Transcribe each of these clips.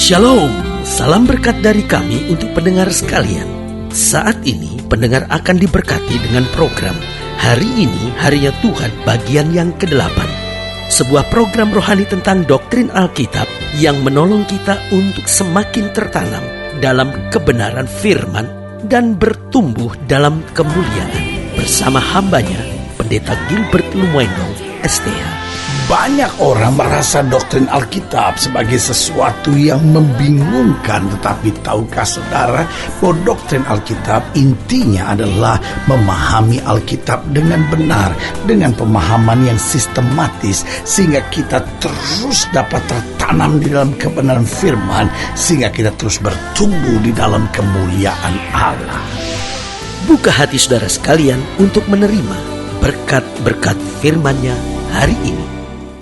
Shalom, salam berkat dari kami untuk pendengar sekalian. Saat ini pendengar akan diberkati dengan program Hari Ini Harinya Tuhan bagian yang ke-8. Sebuah program rohani tentang doktrin Alkitab yang menolong kita untuk semakin tertanam dalam kebenaran firman dan bertumbuh dalam kemuliaan. Bersama hambanya, Pendeta Gilbert Lumwendong, STH. Banyak orang merasa doktrin Alkitab sebagai sesuatu yang membingungkan. Tetapi tahukah saudara bahwa doktrin Alkitab intinya adalah memahami Alkitab dengan benar, dengan pemahaman yang sistematis, sehingga kita terus dapat tertanam di dalam kebenaran firman, sehingga kita terus bertumbuh di dalam kemuliaan Allah. Buka hati saudara sekalian untuk menerima berkat-berkat firman-Nya hari ini.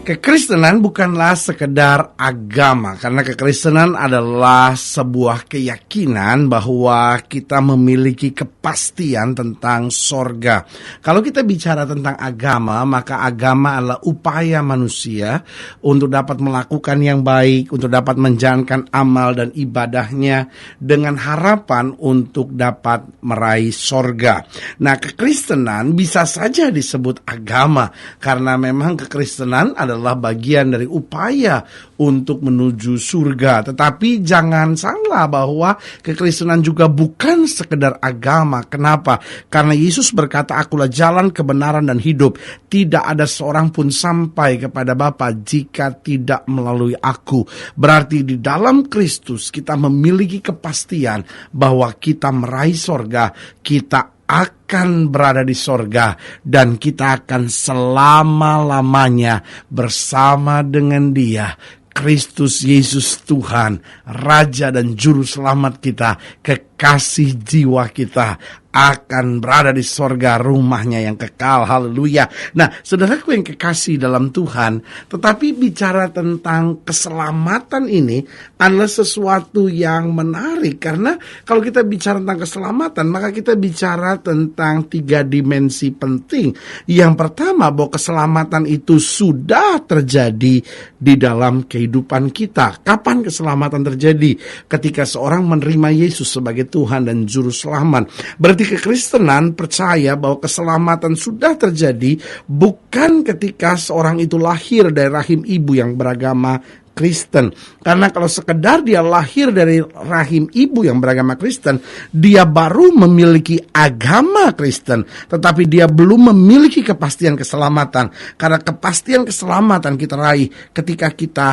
Kekristenan bukanlah sekedar agama, karena kekristenan adalah sebuah keyakinan bahwa kita memiliki kepastian tentang sorga. Kalau kita bicara tentang agama, maka agama adalah upaya manusia untuk dapat melakukan yang baik, untuk dapat menjalankan amal dan ibadahnya dengan harapan untuk dapat meraih sorga. Nah, kekristenan bisa saja disebut agama, karena memang kekristenan adalah bagian dari upaya untuk menuju surga. Tetapi jangan salah bahwa kekristenan juga bukan sekedar agama. Kenapa? Karena Yesus berkata, "Akulah jalan, kebenaran, dan hidup. Tidak ada seorang pun sampai kepada Bapa jika tidak melalui aku." Berarti di dalam Kristus kita memiliki kepastian bahwa kita meraih sorga, kita akan berada di sorga, dan kita akan selama-lamanya bersama dengan Dia, Kristus Yesus Tuhan, Raja dan Juru Selamat kita, kekasih jiwa kita, akan berada di sorga, rumahnya yang kekal. Haleluya. Nah, saudaraku yang kekasih dalam Tuhan, tetapi bicara tentang keselamatan ini adalah sesuatu yang menarik, karena kalau kita bicara tentang keselamatan, maka kita bicara tentang 3 dimensi penting. Yang pertama, bahwa keselamatan itu sudah terjadi di dalam kehidupan kita. Kapan keselamatan terjadi? Ketika seorang menerima Yesus sebagai Tuhan dan Juru Selamat. Berarti kekristenan percaya bahwa keselamatan sudah terjadi bukan ketika seorang itu lahir dari rahim ibu yang beragama Kristen. Karena kalau sekedar dia lahir dari rahim ibu yang beragama Kristen, dia baru memiliki agama Kristen, tetapi dia belum memiliki kepastian keselamatan. Karena kepastian keselamatan kita raih ketika kita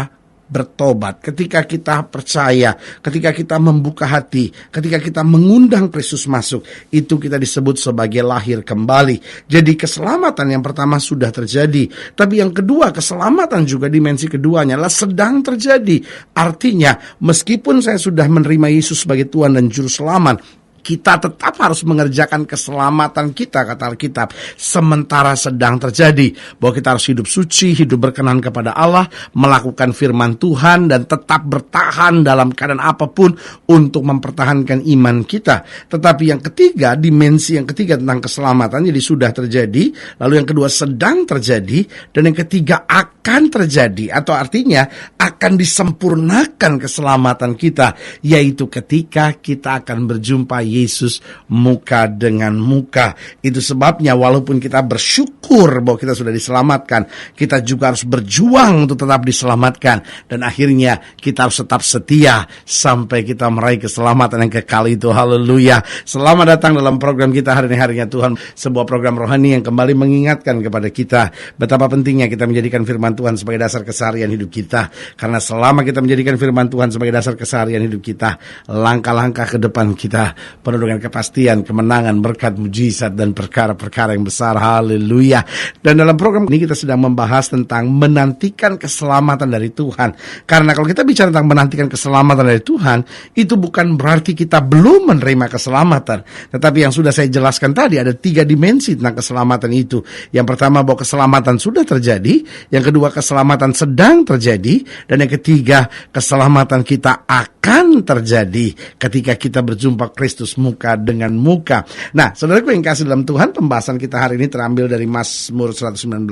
bertobat, ketika kita percaya, ketika kita membuka hati, ketika kita mengundang Kristus masuk, itu kita disebut sebagai lahir kembali. Jadi keselamatan yang pertama sudah terjadi, tapi yang kedua, keselamatan juga dimensi keduanya adalah sedang terjadi. Artinya, meskipun saya sudah menerima Yesus sebagai Tuhan dan Juru Selamat, kita tetap harus mengerjakan keselamatan kita, kata Alkitab, sementara sedang terjadi. Bahwa kita harus hidup suci, hidup berkenan kepada Allah, melakukan firman Tuhan, dan tetap bertahan dalam keadaan apapun untuk mempertahankan iman kita. Tetapi yang ketiga, dimensi yang ketiga tentang keselamatan, jadi sudah terjadi, lalu yang kedua sedang terjadi, dan yang ketiga akan terjadi, atau artinya akan disempurnakan keselamatan kita, yaitu ketika kita akan berjumpa Yesus muka dengan muka. Itu sebabnya walaupun kita bersyukur bahwa kita sudah diselamatkan, kita juga harus berjuang untuk tetap diselamatkan, dan akhirnya kita harus tetap setia sampai kita meraih keselamatan yang kekal itu. Haleluya. Selamat datang dalam program kita Hari Ini Harinya Tuhan, sebuah program rohani yang kembali mengingatkan kepada kita betapa pentingnya kita menjadikan firman Tuhan sebagai dasar keseharian hidup kita. Karena selama kita menjadikan firman Tuhan sebagai dasar keseharian hidup kita, langkah-langkah ke depan kita penuh dengan kepastian, kemenangan, berkat, mujizat, dan perkara-perkara yang besar. Haleluya. Dan dalam program ini kita sedang membahas tentang menantikan keselamatan dari Tuhan. Karena kalau kita bicara tentang menantikan keselamatan dari Tuhan, itu bukan berarti kita belum menerima keselamatan. Tetapi yang sudah saya jelaskan tadi, ada 3 dimensi tentang keselamatan itu. Yang pertama, bahwa keselamatan sudah terjadi. Yang kedua, keselamatan sedang terjadi. Dan yang ketiga, keselamatan kita akan terjadi ketika kita berjumpa Kristus muka dengan muka. Nah, saudaraku yang kasih dalam Tuhan, pembahasan kita hari ini terambil dari Mazmur 119.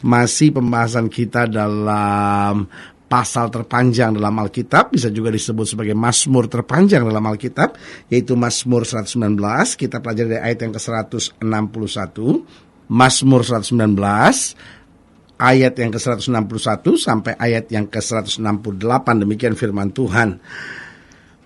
Masih pembahasan kita dalam pasal terpanjang dalam Alkitab, bisa juga disebut sebagai Mazmur terpanjang dalam Alkitab, yaitu Mazmur 119. Kita pelajari dari ayat yang ke-161. Mazmur 119 ayat yang ke-161 sampai ayat yang ke-168. Demikian firman Tuhan.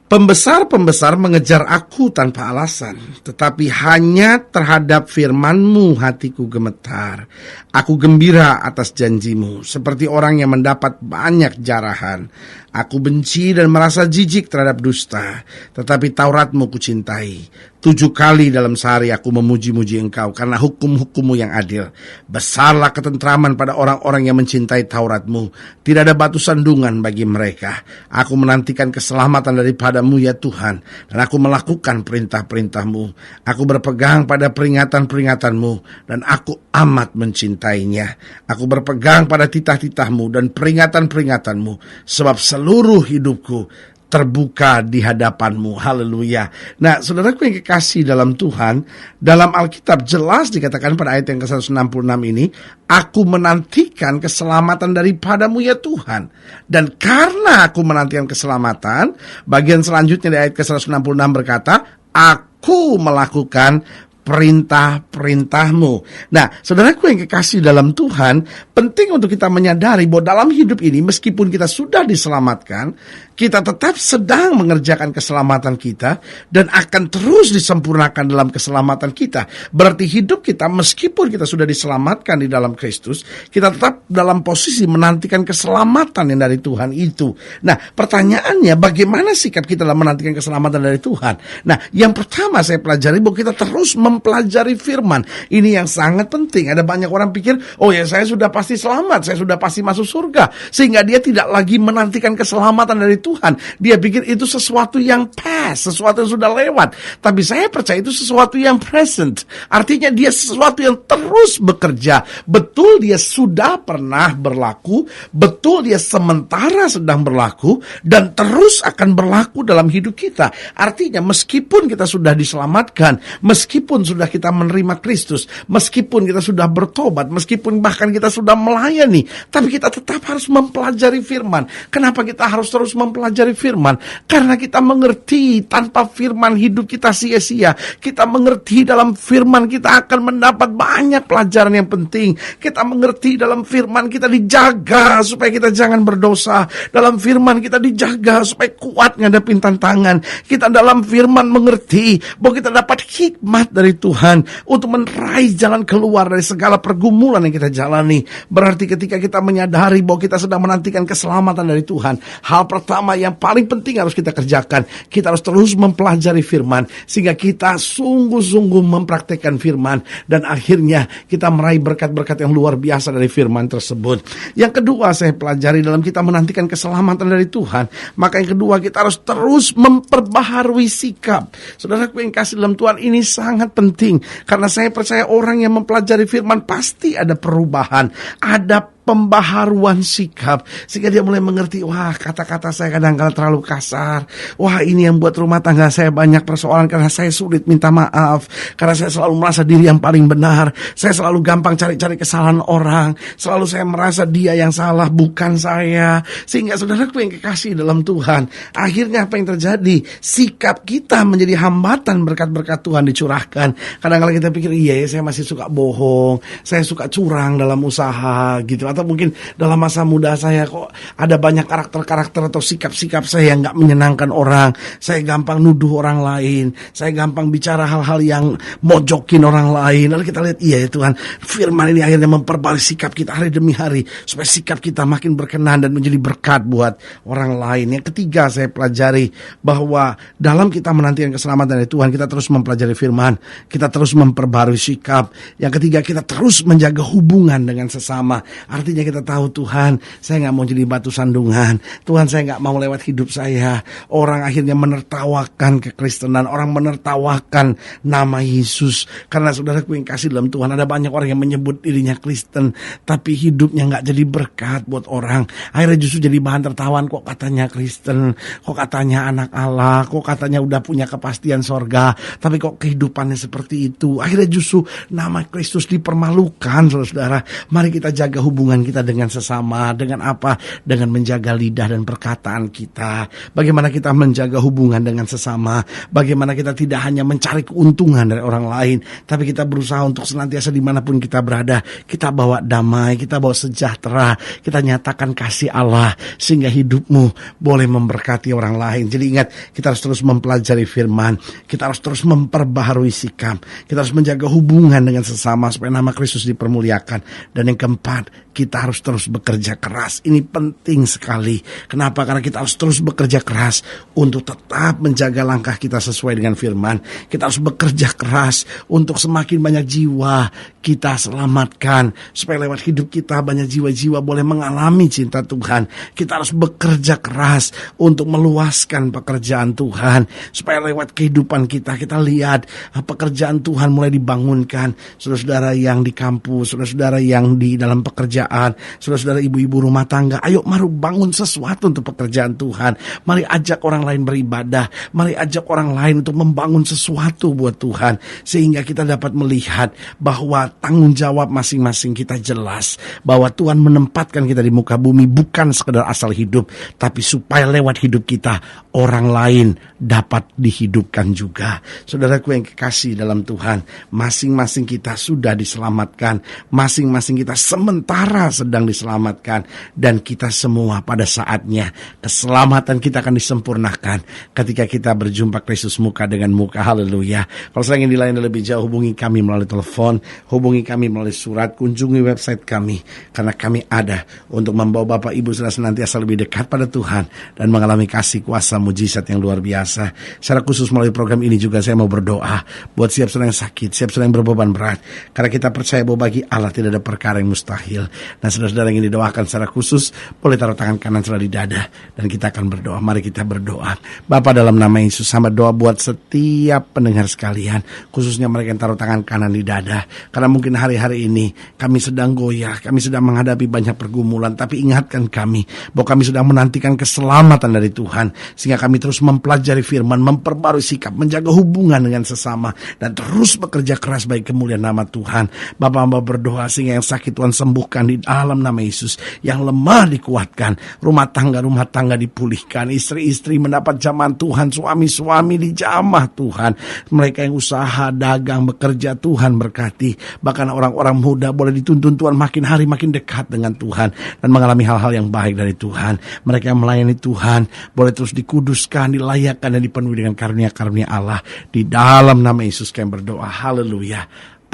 Pembesar-pembesar mengejar aku tanpa alasan, tetapi hanya terhadap firman-Mu hatiku gemetar. Aku gembira atas janji-Mu, seperti orang yang mendapat banyak jarahan. Aku benci dan merasa jijik terhadap dusta, tetapi Taurat-Mu kucintai. 7 kali dalam sehari aku memuji-muji Engkau karena hukum-hukum-Mu yang adil. Besarlah ketentraman pada orang-orang yang mencintai Taurat-Mu. Tidak ada batu sandungan bagi mereka. Aku menantikan keselamatan daripada-Mu ya Tuhan, dan aku melakukan perintah-perintah-Mu. Aku berpegang pada peringatan-peringatan-Mu, dan aku amat mencintainya. Aku berpegang pada titah-titah-Mu dan peringatan-peringatan-Mu, sebab seluruh hidupku terbuka di hadapan-Mu. Haleluya. Nah, saudaraku yang kekasih dalam Tuhan, dalam Alkitab jelas dikatakan pada ayat yang ke-166 ini, aku menantikan keselamatan daripada-Mu ya Tuhan. Dan karena aku menantikan keselamatan, bagian selanjutnya di ayat ke-166 berkata, aku melakukan perintah-perintah-Mu. Nah, saudaraku yang kekasih dalam Tuhan, penting untuk kita menyadari bahwa dalam hidup ini, meskipun kita sudah diselamatkan, kita tetap sedang mengerjakan keselamatan kita dan akan terus disempurnakan dalam keselamatan kita. Berarti hidup kita, meskipun kita sudah diselamatkan di dalam Kristus, kita tetap dalam posisi menantikan keselamatan yang dari Tuhan itu. Nah, pertanyaannya, bagaimana sikap kita dalam menantikan keselamatan dari Tuhan? Nah, yang pertama saya pelajari bahwa kita terus mempelajari firman. Ini yang sangat penting. Ada banyak orang pikir, oh ya saya sudah pasti selamat, saya sudah pasti masuk surga. Sehingga dia tidak lagi menantikan keselamatan dari Tuhan. Dia pikir itu sesuatu yang past, sesuatu yang sudah lewat. Tapi saya percaya itu sesuatu yang present. Artinya dia sesuatu yang terus bekerja. Betul dia sudah pernah berlaku, betul dia sementara sedang berlaku, dan terus akan berlaku dalam hidup kita. Artinya meskipun kita sudah diselamatkan, meskipun sudah kita menerima Kristus, meskipun kita sudah bertobat, meskipun bahkan kita sudah melayani, tapi kita tetap harus mempelajari firman. Kenapa kita harus terus mempelajari firman? Karena kita mengerti tanpa firman hidup kita sia-sia. Kita mengerti dalam firman kita akan mendapat banyak pelajaran yang penting. Kita mengerti dalam firman kita dijaga supaya kita jangan berdosa. Dalam firman kita dijaga supaya kuat ngadepin tantangan. Kita dalam firman mengerti bahwa kita dapat hikmat dari Tuhan untuk meraih jalan keluar dari segala pergumulan yang kita jalani. Berarti ketika kita menyadari bahwa kita sedang menantikan keselamatan dari Tuhan, hal pertama yang paling penting harus kita kerjakan, kita harus terus mempelajari firman sehingga kita sungguh-sungguh mempraktekkan firman dan akhirnya kita meraih berkat-berkat yang luar biasa dari firman tersebut. Yang kedua saya pelajari dalam kita menantikan keselamatan dari Tuhan, maka yang kedua kita harus terus memperbaharui sikap. Saudaraku yang kasih dalam Tuhan, ini sangat penting karena saya percaya orang yang mempelajari firman pasti ada perubahan, ada pembaharuan sikap sehingga dia mulai mengerti, wah kata-kata saya kadang-kadang terlalu kasar, wah ini yang buat rumah tangga saya banyak persoalan karena saya sulit minta maaf, karena saya selalu merasa diri yang paling benar, saya selalu gampang cari-cari kesalahan orang, selalu saya merasa dia yang salah bukan saya. Sehingga saudaraku yang kekasih dalam Tuhan, akhirnya apa yang terjadi? Sikap kita menjadi hambatan berkat-berkat Tuhan dicurahkan. Kadang-kadang kita pikir, iya saya masih suka bohong, saya suka curang dalam usaha gitu. Atau mungkin dalam masa muda saya kok ada banyak karakter-karakter atau sikap-sikap saya yang gak menyenangkan orang. Saya gampang nuduh orang lain, saya gampang bicara hal-hal yang mojokin orang lain. Lalu kita lihat, iya ya Tuhan, firman ini akhirnya memperbarui sikap kita hari demi hari supaya sikap kita makin berkenan dan menjadi berkat buat orang lain. Yang ketiga saya pelajari bahwa dalam kita menantikan keselamatan dari Tuhan, kita terus mempelajari firman, kita terus memperbarui sikap. Yang ketiga, kita terus menjaga hubungan dengan sesama. Artinya kita tahu, Tuhan, saya gak mau jadi batu sandungan. Tuhan, saya gak mau lewat hidup saya orang akhirnya menertawakan kekristenan, orang menertawakan nama Yesus. Karena saudaraku yang kasih dalam Tuhan, ada banyak orang yang menyebut dirinya Kristen tapi hidupnya gak jadi berkat buat orang. Akhirnya justru jadi bahan tertawan. Kok katanya Kristen, kok katanya anak Allah, kok katanya udah punya kepastian sorga, tapi kok kehidupannya seperti itu. Akhirnya justru nama Kristus dipermalukan. Saudara, mari kita jaga hubungan hubungan kita dengan sesama, dengan apa? Dengan menjaga lidah dan perkataan kita. Bagaimana kita menjaga hubungan dengan sesama, bagaimana kita tidak hanya mencari keuntungan dari orang lain, tapi kita berusaha untuk senantiasa dimanapun kita berada, kita bawa damai, kita bawa sejahtera, kita nyatakan kasih Allah, sehingga hidupmu boleh memberkati orang lain. Jadi ingat, kita harus terus mempelajari firman, kita harus terus memperbaharui sikap, kita harus menjaga hubungan dengan sesama supaya nama Kristus dipermuliakan. Dan yang keempat, kita harus terus bekerja keras. Ini penting sekali. Kenapa? Karena kita harus terus bekerja keras untuk tetap menjaga langkah kita sesuai dengan firman. Kita harus bekerja keras untuk semakin banyak jiwa kita selamatkan, supaya lewat hidup kita banyak jiwa-jiwa boleh mengalami cinta Tuhan. Kita harus bekerja keras untuk meluaskan pekerjaan Tuhan, supaya lewat kehidupan kita lihat pekerjaan Tuhan mulai dibangunkan. Saudara-saudara yang di kampus, saudara-saudara yang di dalam pekerjaan, saudara-saudara ibu-ibu rumah tangga, ayo mari bangun sesuatu untuk pekerjaan Tuhan. Mari ajak orang lain beribadah, mari ajak orang lain untuk membangun sesuatu buat Tuhan, sehingga kita dapat melihat bahwa tanggung jawab masing-masing kita jelas, bahwa Tuhan menempatkan kita di muka bumi bukan sekedar asal hidup, tapi supaya lewat hidup kita orang lain dapat dihidupkan juga. Saudaraku yang kekasih dalam Tuhan, masing-masing kita sudah diselamatkan, masing-masing kita sementara sedang diselamatkan, dan kita semua pada saatnya keselamatan kita akan disempurnakan ketika kita berjumpa Kristus muka dengan muka. Haleluya. Kalau saya ingin dilayani lebih jauh, hubungi kami melalui telepon, hubungi kami melalui surat, kunjungi website kami, karena kami ada untuk membawa Bapak Ibu Saudara senantiasa lebih dekat pada Tuhan dan mengalami kasih kuasa mujizat yang luar biasa. Secara khusus melalui program ini juga saya mau berdoa buat siap saudara yang sakit, siap saudara yang berbeban berat, karena kita percaya bahwa bagi Allah tidak ada perkara yang mustahil. Nah, saudara-saudara yang ingin didoakan secara khusus, boleh taruh tangan kanan saudara di dada, dan kita akan berdoa. Mari kita berdoa. Bapa, dalam nama Yesus, hamba doa buat setiap pendengar sekalian, khususnya mereka yang taruh tangan kanan di dada, karena mungkin hari-hari ini kami sedang goyah, kami sedang menghadapi banyak pergumulan, tapi ingatkan kami bahwa kami sedang menantikan keselamatan dari Tuhan, sehingga kami terus mempelajari firman, memperbarui sikap, menjaga hubungan dengan sesama, dan terus bekerja keras bagi kemuliaan nama Tuhan. Bapa, hamba berdoa sehingga yang sakit Tuhan sembuhkan di dalam nama Yesus, yang lemah dikuatkan, rumah tangga dipulihkan, istri-istri mendapat jamah Tuhan, suami-suami dijamah Tuhan, mereka yang usaha, dagang, bekerja Tuhan berkati, bahkan orang-orang muda boleh dituntun Tuhan makin hari makin dekat dengan Tuhan dan mengalami hal-hal yang baik dari Tuhan. Mereka yang melayani Tuhan boleh terus dikuduskan, dilayakkan, dan dipenuhi dengan karunia-karunia Allah. Di dalam nama Yesus kami berdoa. Haleluya.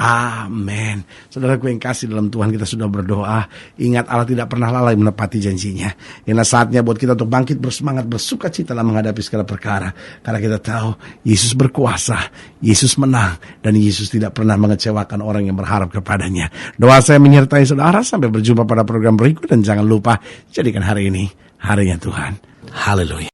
Amin. Saudaraku yang kasih dalam Tuhan, kita sudah berdoa. Ingat, Allah tidak pernah lalai menepati janjinya. Inilah saatnya buat kita untuk bangkit bersemangat, bersuka cita dalam menghadapi segala perkara. Karena kita tahu Yesus berkuasa, Yesus menang, dan Yesus tidak pernah mengecewakan orang yang berharap kepadanya. Doa saya menyertai saudara sampai berjumpa pada program berikut, dan jangan lupa jadikan hari ini harinya Tuhan. Haleluya.